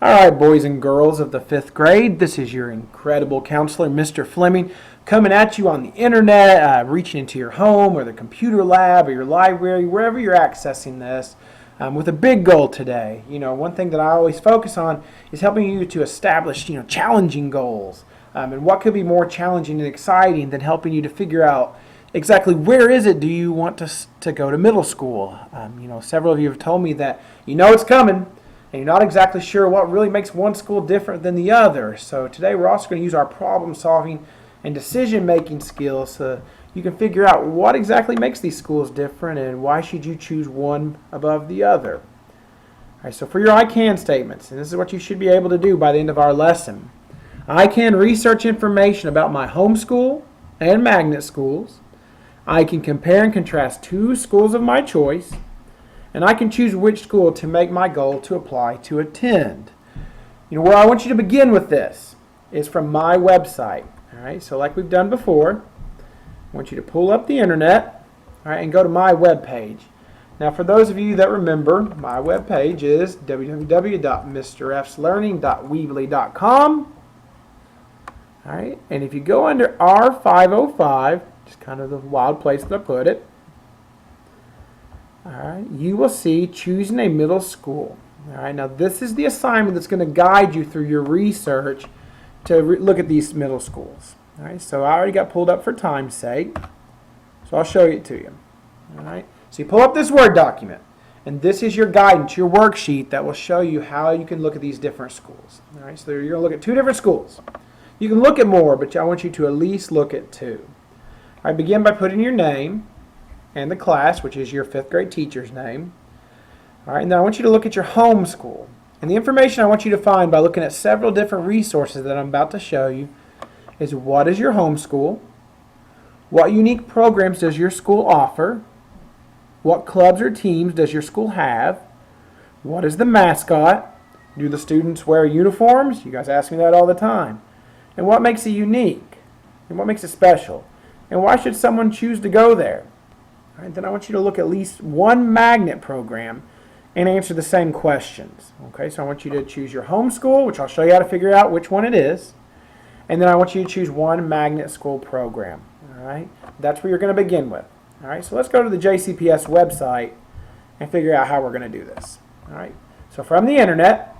All right, boys and girls of the 5th grade, this is your incredible counselor, Mr. Fleming, coming at you on the internet, reaching into your home or the computer lab or your library, wherever you're accessing this, with a big goal today. One thing that I always focus on is helping you to establish, challenging goals. And what could be more challenging and exciting than helping you to figure out exactly where is it do you want to go to middle school? Several of you have told me that it's coming, and you're not exactly sure what really makes one school different than the other. So today we're also going to use our problem solving and decision making skills so you can figure out what exactly makes these schools different and why should you choose one above the other. All right, so for your I can statements, and this is what you should be able to do by the end of our lesson. I can research information about my home school and magnet schools. I can compare and contrast two schools of my choice. And I can choose which school to make my goal to apply to attend. Where I want you to begin with this is from my website. All right, so like we've done before, I want you to pull up the internet, all right, and go to my web page. Now, for those of you that remember, my web page is www.mrfslearning.weebly.com. All right, and if you go under R505, just kind of the wild place that I put it, all right, you will see choosing a middle school. All right, now this is the assignment that's going to guide you through your research to look at these middle schools. All right, so I already got pulled up for time's sake, so I'll show it to you. All right, so you pull up this Word document, and this is your guidance, your worksheet that will show you how you can look at these different schools. All right, so you're going to look at two different schools. You can look at more, but I want you to at least look at two. All right, begin by putting your name and the class, which is your 5th grade teacher's name. All right, now I want you to look at your home school. And the information I want you to find by looking at several different resources that I'm about to show you is what is your home school, what unique programs does your school offer, what clubs or teams does your school have, what is the mascot, do the students wear uniforms? You guys ask me that all the time. And what makes it unique, and what makes it special, and why should someone choose to go there? All right, then I want you to look at least one magnet program and answer the same questions. Okay, so I want you to choose your home school, which I'll show you how to figure out which one it is. And then I want you to choose one magnet school program. All right, that's where you're going to begin with. All right, so let's go to the JCPS website and figure out how we're going to do this. All right, so from the internet,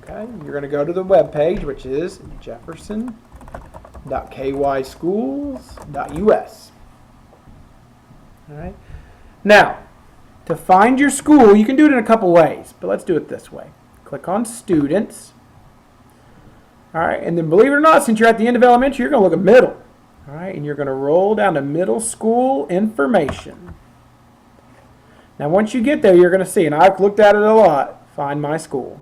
okay, you're going to go to the web page, which is jefferson.kyschools.us. All right. Now, to find your school, you can do it in a couple ways, but let's do it this way. Click on Students. All right, and then believe it or not, since you're at the end of elementary, you're going to look at middle. All right, and you're going to roll down to middle school information. Now, once you get there, you're going to see, and I've looked at it a lot, Find My School.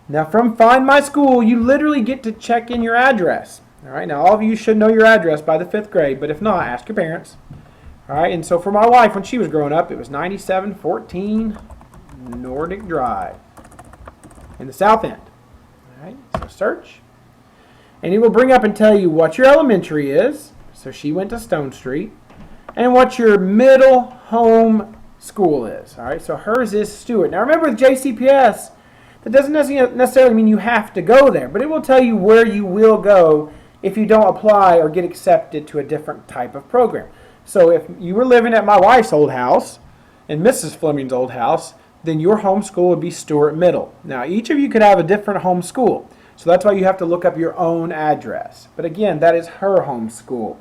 Now, from Find My School, you literally get to check in your address. All right, now all of you should know your address by the 5th grade, but if not, ask your parents. All right, and so for my wife, when she was growing up, it was 9714 Nordic Drive in the South End. All right, so search, and it will bring up and tell you what your elementary is. So she went to Stone Street, and what your middle home school is. All right, so hers is Stewart. Now remember with JCPS, that doesn't necessarily mean you have to go there, but it will tell you where you will go if you don't apply or get accepted to a different type of program. So if you were living at my wife's old house and Mrs. Fleming's old house, then your home school would be Stewart Middle. Now, each of you could have a different home school, so that's why you have to look up your own address. But again, that is her home school.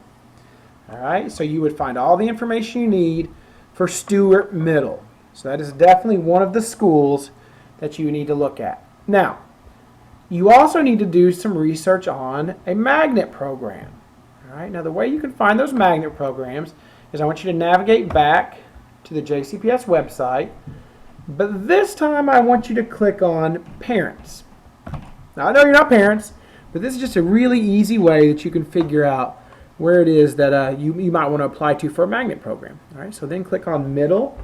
All right, so you would find all the information you need for Stewart Middle. So that is definitely one of the schools that you need to look at. Now, you also need to do some research on a magnet program. All right, now the way you can find those magnet programs is I want you to navigate back to the JCPS website, but this time I want you to click on Parents. Now I know you're not parents, but this is just a really easy way that you can figure out where it is that you might want to apply to for a magnet program. All right, so then click on Middle.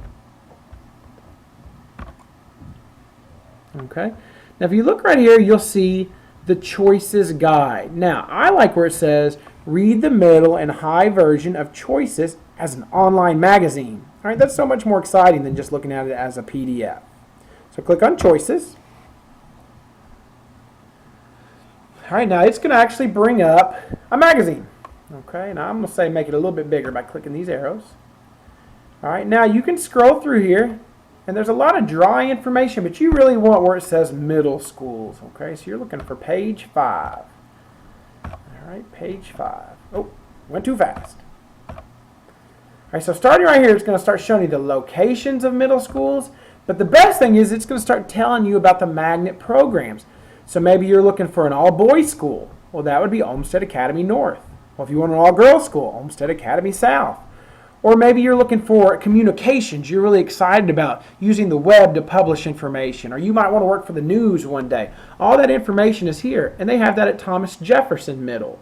Okay. Now, if you look right here, you'll see the Choices Guide. Now, I like where it says read the middle and high version of Choices as an online magazine. All right, that's so much more exciting than just looking at it as a PDF. So click on Choices. All right, now it's going to actually bring up a magazine. Okay, now I'm going to say make it a little bit bigger by clicking these arrows. All right, now you can scroll through here, and there's a lot of dry information, but you really want where it says middle schools. Okay, so you're looking for page 5. All right, page 5. Oh, went too fast. All right, so starting right here, it's going to start showing you the locations of middle schools, but the best thing is it's going to start telling you about the magnet programs. So maybe you're looking for an all-boys school. Well, that would be Olmsted Academy North. Well, if you want an all-girls school, Olmsted Academy South. Or maybe you're looking for communications. You're really excited about using the web to publish information. Or you might want to work for the news one day. All that information is here, and they have that at Thomas Jefferson Middle.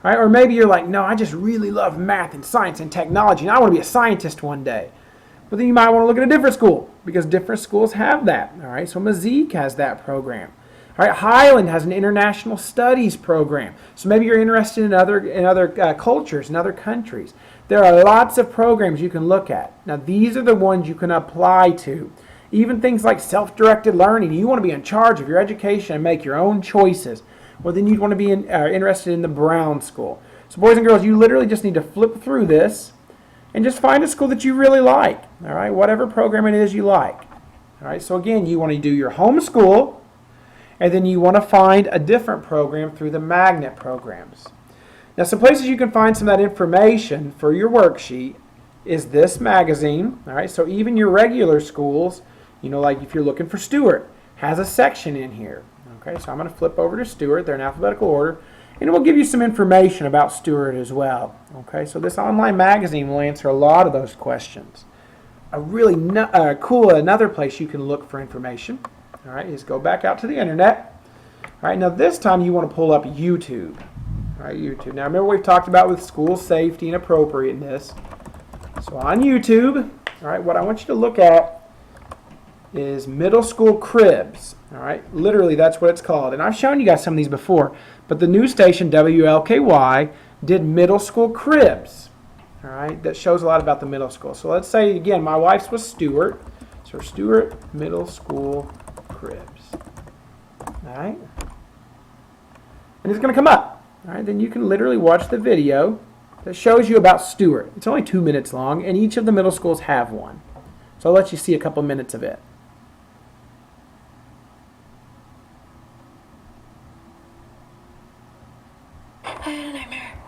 All right? Or maybe you're like, no, I just really love math and science and technology, and I want to be a scientist one day. But then you might want to look at a different school, because different schools have that. All right? So Mazik has that program. All right, Highland has an international studies program. So maybe you're interested in other cultures, in other countries. There are lots of programs you can look at. Now, these are the ones you can apply to. Even things like self-directed learning. You want to be in charge of your education and make your own choices. Well, then you'd want to be interested in the Brown School. So, boys and girls, you literally just need to flip through this and just find a school that you really like. All right, whatever program it is you like. All right, so again, you want to do your home school. And then you want to find a different program through the magnet programs. Now, some places you can find some of that information for your worksheet is this magazine. All right, so even your regular schools, you know, like if you're looking for Stewart, has a section in here. Okay, so I'm going to flip over to Stewart. They're in alphabetical order. And it will give you some information about Stewart as well. Okay, so this online magazine will answer a lot of those questions. A really cool another place you can look for information. All right, is go back out to the internet. All right, now this time you want to pull up YouTube. All right, YouTube. Now remember we've talked about with school safety and appropriateness. So on YouTube, all right, what I want you to look at is middle school cribs. All right, literally that's what it's called. And I've shown you guys some of these before, but the news station WLKY did middle school cribs. All right, that shows a lot about the middle school. So let's say again, my wife's was Stewart. So Stewart Middle School cribs. All right, and it's going to come up. All right, then you can literally watch the video that shows you about Stewart. It's only 2 minutes long, and each of the middle schools have one. So I'll let you see a couple minutes of it. I had a nightmare.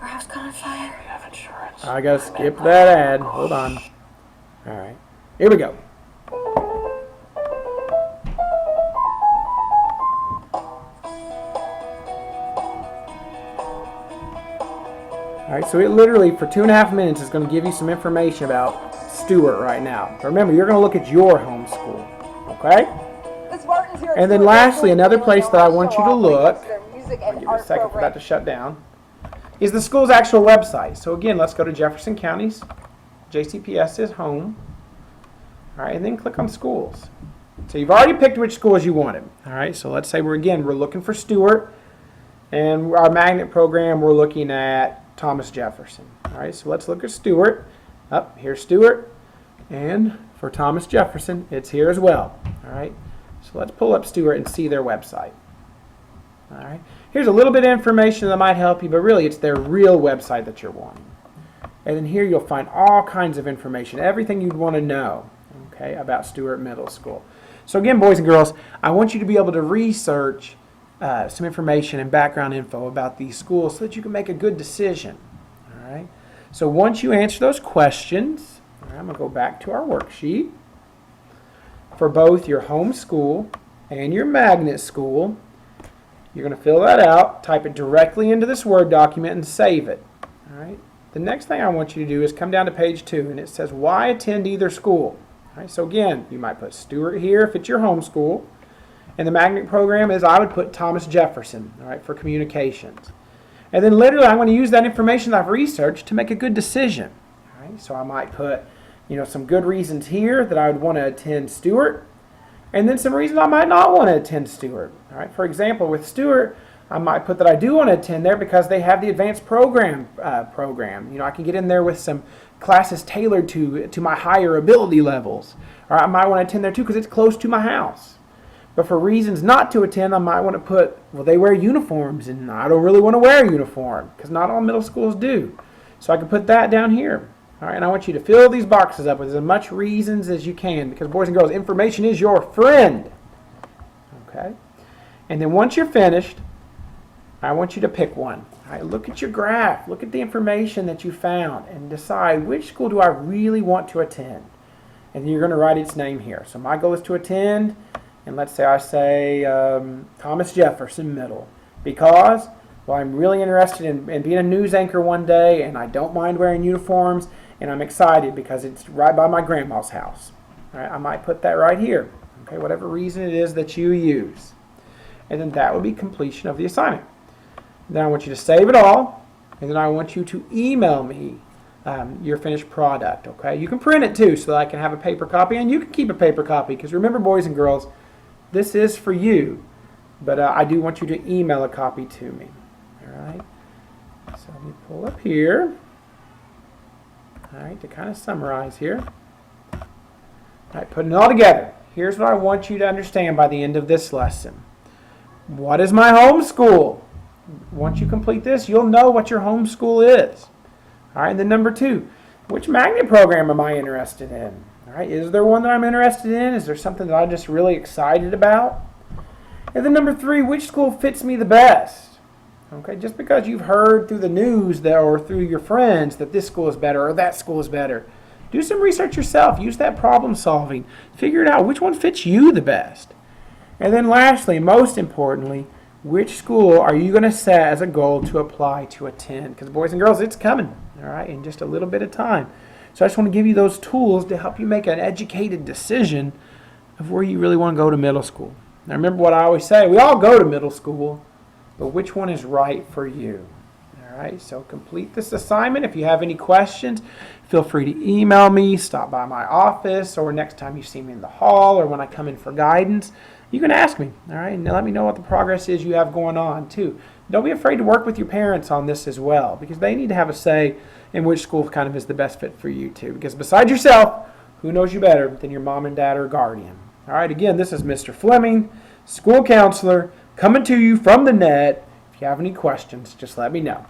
Our house caught on fire. We have insurance. I gotta skip that ad. Hold on. All right, here we go. All right, so it literally, for 2.5 minutes, is going to give you some information about Stewart right now. Remember, you're going to look at your home school, okay? And then lastly, another place that I want you to look, I'll give you a second for that to shut down, is the school's actual website. So again, let's go to Jefferson County's JCPS's home. All right, and then click on schools. So you've already picked which schools you wanted. All right, so let's say we're looking for Stewart, and our magnet program, we're looking at Thomas Jefferson. All right, so let's look at Stewart. Up here's Stewart, and for Thomas Jefferson, it's here as well. All right, so let's pull up Stewart and see their website. All right, here's a little bit of information that might help you, but really it's their real website that you're wanting. And then here you'll find all kinds of information, everything you'd want to know, okay, about Stewart Middle School. So again, boys and girls, I want you to be able to research some information and background info about these schools so that you can make a good decision. All right. So once you answer those questions, all right, I'm going to go back to our worksheet. For both your home school and your magnet school, you're going to fill that out, type it directly into this Word document, and save it. All right. The next thing I want you to do is come down to page 2, and it says, why attend either school? All right. So again, you might put Stewart here if it's your home school. And the magnet program is, I would put Thomas Jefferson, all right, for communications. And then literally I'm going to use that information I've researched to make a good decision. All right, so I might put, you know, some good reasons here that I would want to attend Stewart, and then some reasons I might not want to attend Stewart. All right, for example, with Stewart, I might put that I do want to attend there because they have the advanced program. I can get in there with some classes tailored to my higher ability levels. Or I might want to attend there too because it's close to my house. But for reasons not to attend, I might want to put, well, they wear uniforms, and I don't really want to wear a uniform because not all middle schools do. So I can put that down here. All right, and I want you to fill these boxes up with as much reasons as you can because, boys and girls, information is your friend. Okay? And then once you're finished, I want you to pick one. All right, look at your graph. Look at the information that you found and decide which school do I really want to attend. And you're going to write its name here. So my goal is to attend, and let's say I say Thomas Jefferson Middle because, well, I'm really interested in being a news anchor one day, and I don't mind wearing uniforms, and I'm excited because it's right by my grandma's house. All right, I might put that right here. Okay, whatever reason it is that you use. And then that would be completion of the assignment. Then I want you to save it all, and then I want you to email me your finished product. Okay, you can print it too so that I can have a paper copy, and you can keep a paper copy because remember, boys and girls, this is for you, but I do want you to email a copy to me. All right, so let me pull up here. All right, to kind of summarize here. All right, putting it all together. Here's what I want you to understand by the end of this lesson. What is my home school? Once you complete this, you'll know what your home school is. All right, and then number 2, which magnet program am I interested in? All right, is there one that I'm interested in? Is there something that I'm just really excited about? And then number 3, which school fits me the best? Okay, just because you've heard through the news or through your friends that this school is better or that school is better, do some research yourself. Use that problem solving. Figure it out. Which one fits you the best? And then lastly, most importantly, which school are you going to set as a goal to apply to attend? Because boys and girls, it's coming, all right, in just a little bit of time. So I just want to give you those tools to help you make an educated decision of where you really want to go to middle school. Now remember what I always say, we all go to middle school, but which one is right for you? All right, so complete this assignment. If you have any questions, feel free to email me, stop by my office, or next time you see me in the hall or when I come in for guidance, you can ask me, all right, and let me know what the progress is you have going on too. Don't be afraid to work with your parents on this as well because they need to have a say in which school kind of is the best fit for you too. Because besides yourself, who knows you better than your mom and dad or guardian? All right, again, this is Mr. Fleming, school counselor, coming to you from the net. If you have any questions, just let me know.